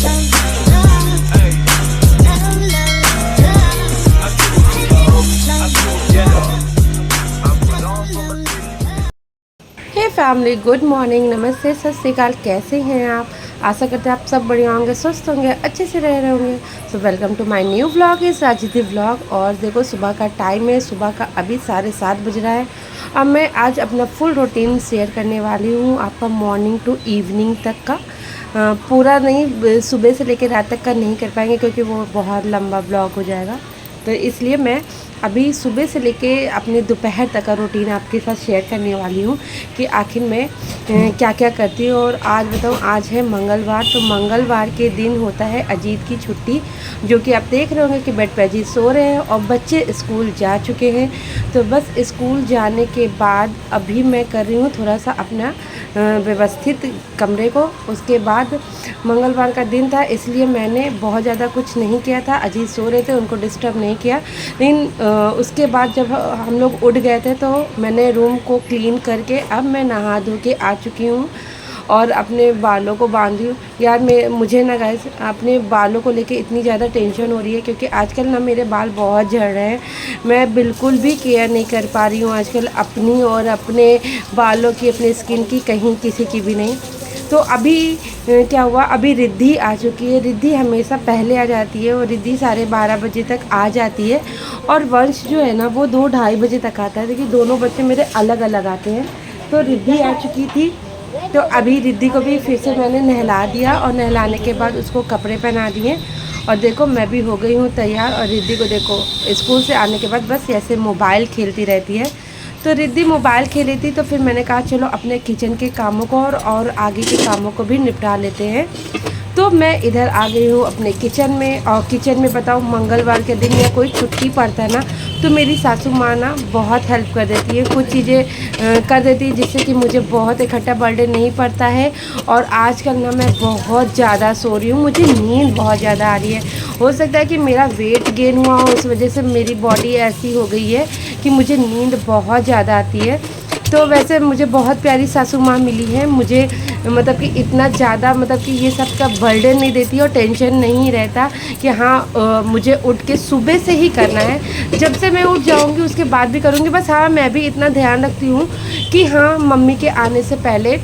हे family, good morning, नमस्ते, सत श्री अकाल। कैसे हैं आप? आशा करते हैं आप सब बढ़िया होंगे, स्वस्थ होंगे, अच्छे से रह रहे होंगे। So welcome to my new vlog, इस राजनीति व्लॉग। और देखो सुबह का टाइम है, सुबह का अभी 7:30 बज रहा है। अब मैं आज अपना फुल रूटीन शेयर करने वाली हूँ आपका, मॉर्निंग टू इवनिंग तक का। पूरा नहीं, सुबह से लेकर रात तक का नहीं कर पाएंगे क्योंकि वो बहुत लंबा ब्लॉग हो जाएगा। तो इसलिए मैं अभी सुबह से लेके अपने दोपहर तक का रूटीन आपके साथ शेयर करने वाली हूँ कि आखिर मैं क्या क्या करती हूँ। और आज बताऊँ, आज है मंगलवार, तो मंगलवार के दिन होता है अजीत की छुट्टी, जो कि आप देख रहे होंगे कि बेड पे अजीत सो रहे हैं और बच्चे स्कूल जा चुके हैं। तो बस स्कूल जाने के बाद अभी मैं कर रही हूँ थोड़ा सा अपना व्यवस्थित कमरे को। उसके बाद मंगलवार का दिन था इसलिए मैंने बहुत ज़्यादा कुछ नहीं किया था। अजीत सो रहे थे, उनको डिस्टर्ब नहीं किया। लेकिन उसके बाद जब हम लोग उठ गए थे तो मैंने रूम को क्लीन करके अब मैं नहा धो के आ चुकी हूँ और अपने बालों को बांधी हूँ। यार मुझे ना गाइस अपने बालों को लेके इतनी ज़्यादा टेंशन हो रही है क्योंकि आजकल ना मेरे बाल बहुत झड़ रहे हैं। मैं बिल्कुल भी केयर नहीं कर पा रही हूँ आजकल अपनी और अपने बालों की, अपने स्किन की, कहीं किसी की भी नहीं। तो अभी क्या हुआ, अभी रिद्धि आ चुकी है। रिद्धि हमेशा पहले आ जाती है और रिद्धि 12:30 बजे तक आ जाती है। और वंश जो है ना वो 2-2:30 बजे तक आता है। देखिए दोनों बच्चे मेरे अलग अलग आते हैं। तो रिद्धि आ चुकी थी, तो अभी रिद्धि को भी फिर से मैंने नहला दिया और नहलाने के बाद उसको कपड़े पहना दिए। और देखो मैं भी हो गई हूँ तैयार। और रिद्धि को देखो स्कूल से आने के बाद बस ऐसे मोबाइल खेलती रहती है। तो रिद्धि मोबाइल खेली थी तो फिर मैंने कहा चलो अपने किचन के कामों को और आगे के कामों को भी निपटा लेते हैं। तो मैं इधर आ गई हूँ अपने किचन में। और किचन में बताऊँ, मंगलवार के दिन या कोई छुट्टी पड़ता है ना तो मेरी सासू माँ ना बहुत हेल्प कर देती है, कुछ चीज़ें कर देती है जिससे कि मुझे बहुत इकट्ठा बर्डन नहीं पड़ता है। और आजकल ना मैं बहुत ज़्यादा सो रही हूँ, मुझे नींद बहुत ज़्यादा आ रही है। हो सकता है कि मेरा वेट गेन हुआ हो, उस वजह से मेरी बॉडी ऐसी हो गई है कि मुझे नींद बहुत ज़्यादा आती है। तो वैसे मुझे बहुत प्यारी सासू माँ मिली है, मुझे मतलब कि इतना ज़्यादा मतलब कि ये सब का बर्डन नहीं देती और टेंशन नहीं रहता कि हाँ मुझे उठ के सुबह से ही करना है। जब से मैं उठ जाऊँगी उसके बाद भी करूँगी। बस हाँ मैं भी इतना ध्यान रखती हूँ कि हाँ मम्मी के आने से पहले,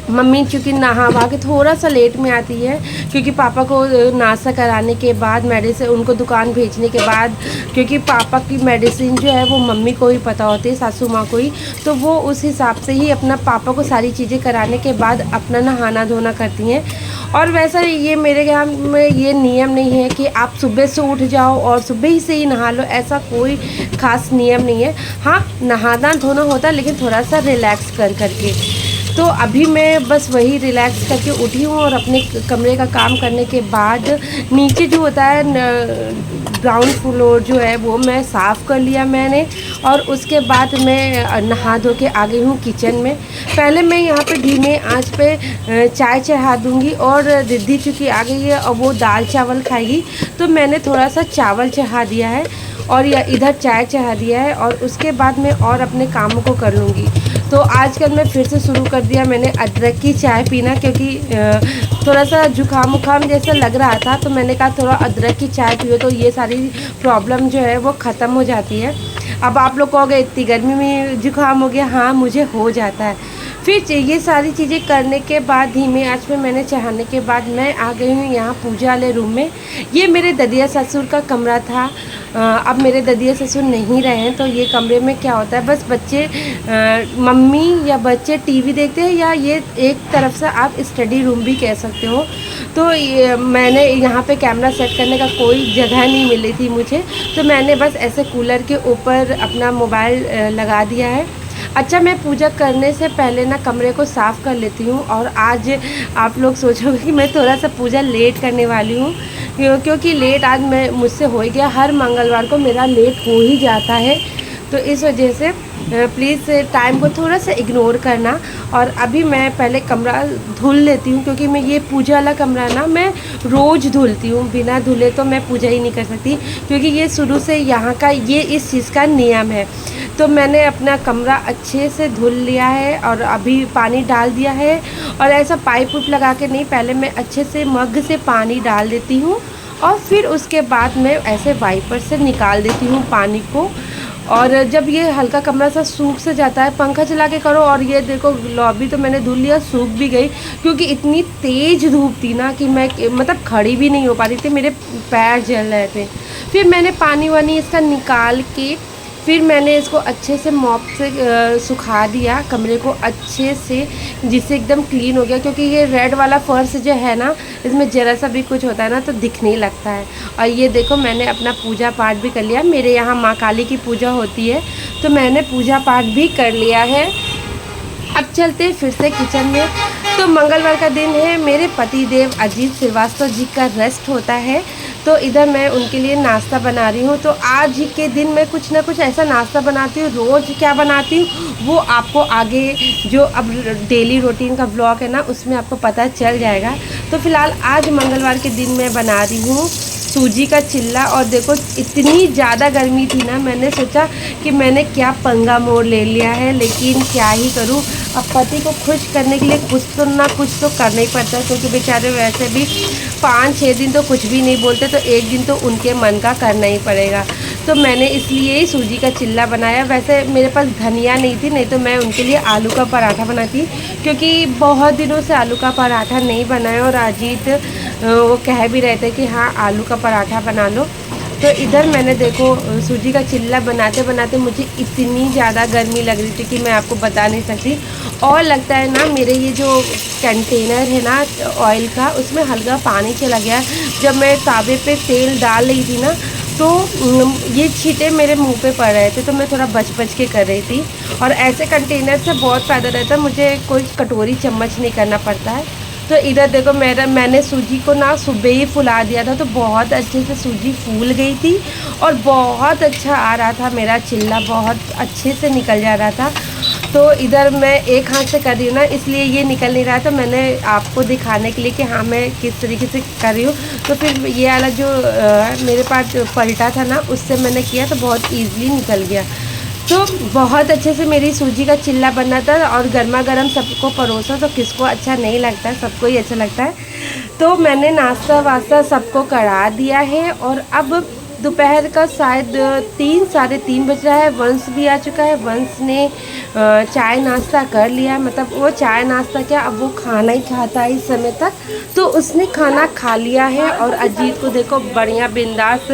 मम्मी चूँकि नहा वहा के थोड़ा सा लेट में आती है क्योंकि पापा को नाश्ता कराने के बाद, मेडिसिन उनको दुकान भेजने के बाद, क्योंकि पापा की मेडिसिन जो है वो मम्मी को ही पता होती है, सासू माँ को ही। तो वो उस हिसाब से ही अपना पापा को सारी चीज़ें कराने के बाद अपना नहाना धोना करती हैं। और वैसा ये मेरे यहाँ में ये नियम नहीं है कि आप सुबह से उठ जाओ और सुबह ही से ही नहा लो, ऐसा कोई ख़ास नियम नहीं है। हाँ नहाना धोना होता है लेकिन थोड़ा सा रिलैक्स कर करके। तो अभी मैं बस वही रिलैक्स करके उठी हूँ और अपने कमरे का काम करने के बाद नीचे जो होता है ग्राउंड फ्लोर जो है वो मैं साफ़ कर लिया मैंने। और उसके बाद मैं नहा धो के आ गई हूँ किचन में। पहले मैं यहाँ पे धीमे आंच पे चाय चढ़ा दूँगी। और रिद्धि चूँकि आ गई है और वो दाल चावल खाएगी तो मैंने थोड़ा सा चावल चढ़ा दिया है और इधर चाय चढ़ा दिया है। और उसके बाद मैं और अपने कामों को कर लूँगी। तो आजकल मैं फिर से शुरू कर दिया मैंने अदरक की चाय पीना, क्योंकि थोड़ा सा जुकाम उखाम जैसा लग रहा था। तो मैंने कहा थोड़ा अदरक की चाय पियो तो ये सारी प्रॉब्लम जो है वो ख़त्म हो जाती है। अब आप लोग कहोगे इतनी गर्मी में जुकाम हो गया, हाँ मुझे हो जाता है। फिर ये सारी चीज़ें करने के बाद धीमे आंच पे मैंने चढ़ाने के बाद मैं आ गई हूँ यहाँ पूजा वाले रूम में। ये मेरे ददिया ससुर का कमरा था। अब मेरे ददिया ससुर नहीं रहे हैं तो ये कमरे में क्या होता है, बस बच्चे मम्मी या बच्चे टीवी देखते हैं, या ये एक तरफ से आप स्टडी रूम भी कह सकते हो। तो मैंने यहाँ पे कैमरा सेट करने का कोई जगह नहीं मिली थी मुझे, तो मैंने बस ऐसे कूलर के ऊपर अपना मोबाइल लगा दिया है। अच्छा मैं पूजा करने से पहले ना कमरे को साफ़ कर लेती हूँ। और आज आप लोग सोचोगे कि मैं थोड़ा सा पूजा लेट करने वाली हूँ क्योंकि लेट आज मैं मुझसे हो ही गया। हर मंगलवार को मेरा लेट हो ही जाता है, तो इस वजह से प्लीज़ टाइम को थोड़ा सा इग्नोर करना। और अभी मैं पहले कमरा धुल लेती हूँ क्योंकि मैं ये पूजा वाला कमरा ना मैं रोज़ धुलती हूँ, बिना धुले तो मैं पूजा ही नहीं कर सकती क्योंकि ये शुरू से यहाँ का ये इस चीज़ का नियम है। तो मैंने अपना कमरा अच्छे से धुल लिया है और अभी पानी डाल दिया है। और ऐसा पाइप उप लगा के नहीं, पहले मैं अच्छे से मग से पानी डाल देती हूँ और फिर उसके बाद मैं ऐसे वाइपर से निकाल देती हूँ पानी को। और जब ये हल्का कमरा सा सूख से जाता है, पंखा चला के करो। और ये देखो लॉबी तो मैंने धुल लिया, सूख भी गई, क्योंकि इतनी तेज़ धूप थी ना कि मैं मतलब खड़ी भी नहीं हो पा रही थी, मेरे पैर जल रहे थे। फिर मैंने पानी वानी इसका निकाल के फिर मैंने इसको अच्छे से मॉप से सुखा दिया कमरे को अच्छे से, जिससे एकदम क्लीन हो गया। क्योंकि ये रेड वाला फर्श जो है ना, इसमें ज़रा सा भी कुछ होता है ना तो दिखने लगता है। और ये देखो मैंने अपना पूजा पाठ भी कर लिया। मेरे यहाँ माँ काली की पूजा होती है तो मैंने पूजा पाठ भी कर लिया है। अब चलते हैं फिर से किचन में। तो मंगलवार का दिन है, मेरे पति देव अजीत श्रीवास्तव जी का रेस्ट होता है, तो इधर मैं उनके लिए नाश्ता बना रही हूँ। तो आज के दिन मैं कुछ ना कुछ ऐसा नाश्ता बनाती हूँ। रोज़ क्या बनाती हूँ वो आपको आगे जो अब डेली रूटीन का व्लॉग है ना उसमें आपको पता चल जाएगा। तो फ़िलहाल आज मंगलवार के दिन मैं बना रही हूँ सूजी का चिल्ला। और देखो इतनी ज़्यादा गर्मी थी ना, मैंने सोचा कि मैंने क्या पंगा मोड़ ले लिया है, लेकिन क्या ही करूँ। अब पति को खुश करने के लिए कुछ तो ना कुछ तो करना ही पड़ता है, क्योंकि बेचारे वैसे भी 5-6 दिन तो कुछ भी नहीं बोलते, तो एक दिन तो उनके मन का करना ही पड़ेगा। तो मैंने इसलिए ही सूजी का चिल्ला बनाया। वैसे मेरे पास धनिया नहीं थी, नहीं तो मैं उनके लिए आलू का पराठा बनाती, क्योंकि बहुत दिनों से आलू का पराठा नहीं बनाया। और अजीत वो कह भी रहे थे कि हाँ आलू का पराठा बना लो। तो इधर मैंने देखो सूजी का चिल्ला बनाते बनाते मुझे इतनी ज़्यादा गर्मी लग रही थी कि मैं आपको बता नहीं सकती। और लगता है ना मेरे ये जो कंटेनर है ना ऑयल का, उसमें हल्का पानी चला गया। जब मैं तावे पे तेल डाल रही थी ना तो ये छींटे मेरे मुंह पे पड़ रहे थे, तो मैं थोड़ा बच बच के कर रही थी। और ऐसे कंटेनर से बहुत फ़ायदा रहता है, मुझे कोई कटोरी चम्मच नहीं करना पड़ता है। तो इधर देखो मैंने सूजी को ना सुबह ही फुला दिया था, तो बहुत अच्छे से सूजी फूल गई थी और बहुत अच्छा आ रहा था मेरा चिल्ला, बहुत अच्छे से निकल जा रहा था। तो इधर मैं एक हाथ से कर रही हूँ ना, इसलिए ये निकल नहीं रहा था। मैंने आपको दिखाने के लिए कि हाँ मैं किस तरीके से कर रही हूँ। तो फिर ये वाला जो मेरे पास पलटा था ना, उससे मैंने किया तो बहुत ईज़िली निकल गया। तो बहुत अच्छे से मेरी सूजी का चिल्ला बना था और गर्मा गर्म सबको परोसा, तो किसको अच्छा नहीं लगता है, सबको ही अच्छा लगता है। तो मैंने नाश्ता वास्ता सबको करा दिया है। और अब दोपहर का शायद 3-3:30 बज रहा है। वंश भी आ चुका है। वंश ने चाय नाश्ता कर लिया, मतलब वो चाय नाश्ता क्या, अब वो खाना ही खाता है इस समय तक। तो उसने खाना खा लिया है। और अजीत को देखो बढ़िया बिंदास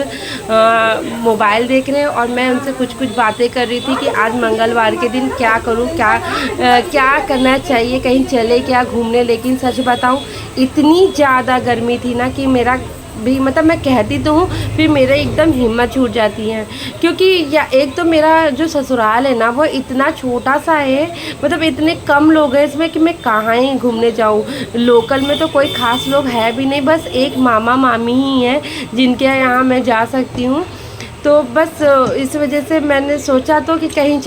मोबाइल देख रहे हैं। और मैं उनसे कुछ कुछ बातें कर रही थी कि आज मंगलवार के दिन क्या करूं, क्या करना चाहिए, कहीं चले क्या घूमने। लेकिन सच बताऊं इतनी ज़्यादा गर्मी थी ना कि मेरा भी मतलब मैं कहती तो हूँ फिर मेरे एकदम हिम्मत छूट जाती है। क्योंकि या एक तो मेरा जो ससुराल है ना वो इतना छोटा सा है, मतलब इतने कम लोग हैं इसमें कि मैं कहाँ ही घूमने जाऊँ। लोकल में तो कोई ख़ास लोग है भी नहीं, बस एक मामा मामी ही हैं जिनके यहाँ मैं जा सकती हूँ। तो बस इस वजह से मैंने सोचा तो कि कहीं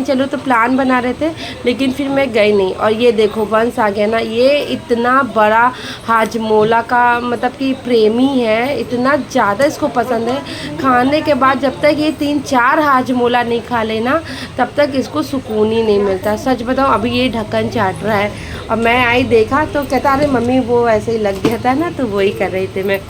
चलूँ तो प्लान बना रहे थे, लेकिन फिर मैं गई नहीं। और ये देखो वंश आ गया ना, ये इतना बड़ा हाजमोला का मतलब कि प्रेमी है, इतना ज़्यादा इसको पसंद है। खाने के बाद जब तक ये 3-4 हाजमोला नहीं खा लेना तब तक इसको सुकून ही नहीं मिलता। सच बताऊँ अभी ये ढक्कन चाट रहा है और मैं आई देखा तो कहता अरे मम्मी वो ऐसे ही लग गया था ना, तो वही कर रही थी मैं।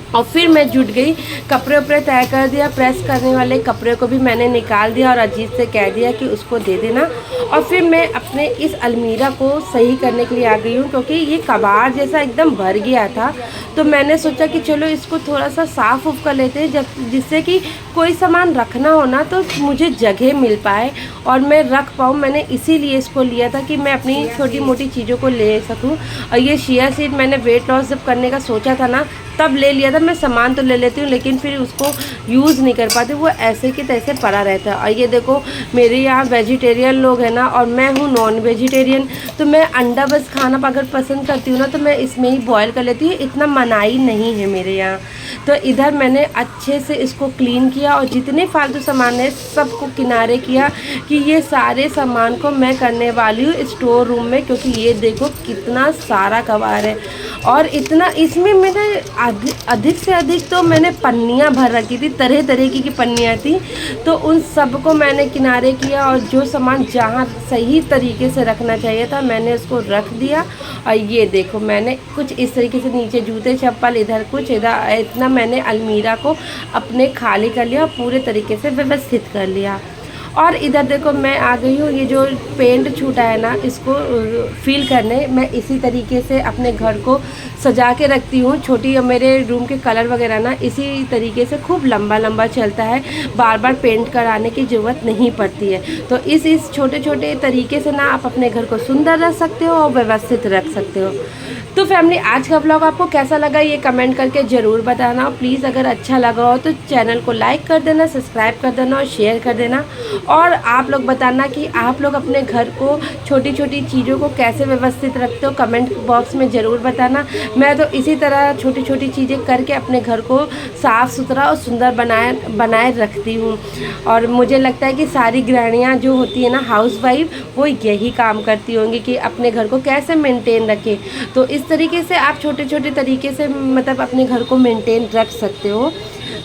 और फिर मैं जुट गई, कपड़े उपड़े तय कर दिया, प्रेस करने वाले कपड़े को भी मैंने निकाल दिया और अजीत से कह दिया कि उसको दे देना। और फिर मैं अपने इस अलमीरा को सही करने के लिए आ गई हूँ, क्योंकि ये कबाड़ जैसा एकदम भर गया था। तो मैंने सोचा कि चलो इसको थोड़ा सा साफ़ उफ कर लेते हैं, जिससे कि कोई सामान रखना हो ना तो मुझे जगह मिल पाए और मैं रख पाऊँ। मैंने इसीलिए इसको लिया था कि मैं अपनी छोटी मोटी चीज़ों को ले सकूँ। और ये चिया सीड मैंने वेट लॉस जब करने का सोचा था ना तब ले लिया था। मैं सामान तो ले लेती हूँ लेकिन फिर उसको यूज़ नहीं कर पाती, वो ऐसे के तैसे पड़ा रहता है। और ये देखो मेरे यहाँ वेजिटेरियन लोग हैं ना और मैं हूँ नॉन वेजिटेरियन, तो मैं अंडा बस खाना अगर पसंद करती हूँ ना तो मैं इसमें ही बॉयल कर लेती हूँ, इतना मनाही नहीं है मेरे यहाँ। तो इधर मैंने अच्छे से इसको क्लीन किया और जितने फालतू सामान है सबको किनारे किया कि ये सारे सामान को मैं करने वाली हूँ स्टोर रूम में, क्योंकि ये देखो कितना सारा कबाड़ है। और इतना इसमें मैंने अधिक से अधिक तो मैंने पन्नियाँ भर रखी थी, तरह तरह की पन्नियाँ थी, तो उन सब को मैंने किनारे किया और जो सामान जहाँ सही तरीके से रखना चाहिए था मैंने उसको रख दिया। और ये देखो मैंने कुछ इस तरीके से नीचे जूते चप्पल, इधर कुछ, इधर इतना मैंने अलमीरा को अपने खाली कर लिया और पूरे तरीके से व्यवस्थित कर लिया। और इधर देखो मैं आ गई हूँ, ये जो पेंट छूटा है ना इसको फील करने। मैं इसी तरीके से अपने घर को सजा के रखती हूँ। छोटी मेरे रूम के कलर वगैरह ना इसी तरीके से खूब लंबा लंबा चलता है, बार बार पेंट कराने की ज़रूरत नहीं पड़ती है। तो इस छोटे छोटे तरीके से ना आप अपने घर को सुंदर रख सकते हो और व्यवस्थित रख सकते हो। तो फैमिली आज का व्लॉग आपको कैसा लगा ये कमेंट करके ज़रूर बताना। प्लीज़ अगर अच्छा लगा हो तो चैनल को लाइक कर देना, सब्सक्राइब कर देना और शेयर कर देना। और आप लोग बताना कि आप लोग अपने घर को छोटी छोटी चीज़ों को कैसे व्यवस्थित रखते हो, कमेंट बॉक्स में ज़रूर बताना। मैं तो इसी तरह छोटी छोटी चीज़ें करके अपने घर को साफ़ सुथरा और सुंदर बनाए रखती हूँ। और मुझे लगता है कि सारी गृहिणियाँ जो होती है ना, हाउस वाइफ, वो यही काम करती होंगी कि अपने घर को कैसे मेंटेन रखें। तो इस तरीके से आप छोटे छोटे तरीके से मतलब अपने घर को मेंटेन रख सकते हो,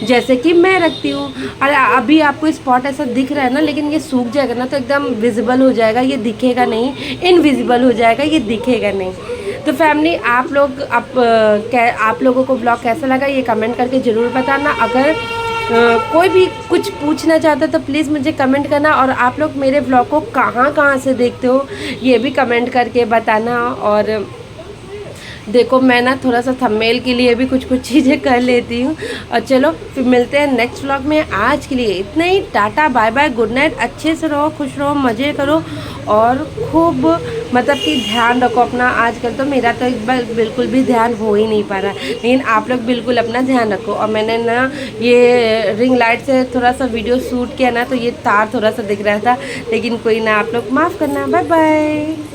जैसे कि मैं रखती हूँ। और अभी आपको स्पॉट ऐसा दिख रहा है ना, लेकिन ये सूख जाएगा ना तो एकदम विजिबल हो जाएगा, ये दिखेगा नहीं, इनविजिबल हो जाएगा, ये दिखेगा नहीं। तो फैमिली आप लोगों को ब्लॉग कैसा लगा ये कमेंट करके ज़रूर बताना। अगर कोई भी कुछ पूछना चाहता तो प्लीज़ मुझे कमेंट करना। और आप लोग मेरे ब्लॉग को कहाँ से देखते हो ये भी कमेंट करके बताना। और देखो मैं ना थोड़ा सा थंबनेल के लिए भी कुछ चीज़ें कर लेती हूँ। और चलो फिर मिलते हैं नेक्स्ट व्लॉग में। आज के लिए इतना ही, tata bye bye, good night. अच्छे से रहो, खुश रहो, मज़े करो और खूब मतलब कि ध्यान रखो अपना। आजकल तो मेरा तो एक बार बिल्कुल भी ध्यान हो ही नहीं पा रहा, लेकिन आप लोग बिल्कुल अपना ध्यान रखो। और मैंने ना ये रिंग लाइट से थोड़ा सा वीडियो शूट किया ना, तो ये तार थोड़ा सा दिख रहा था, लेकिन कोई ना, आप लोग माफ़ करना। Bye bye.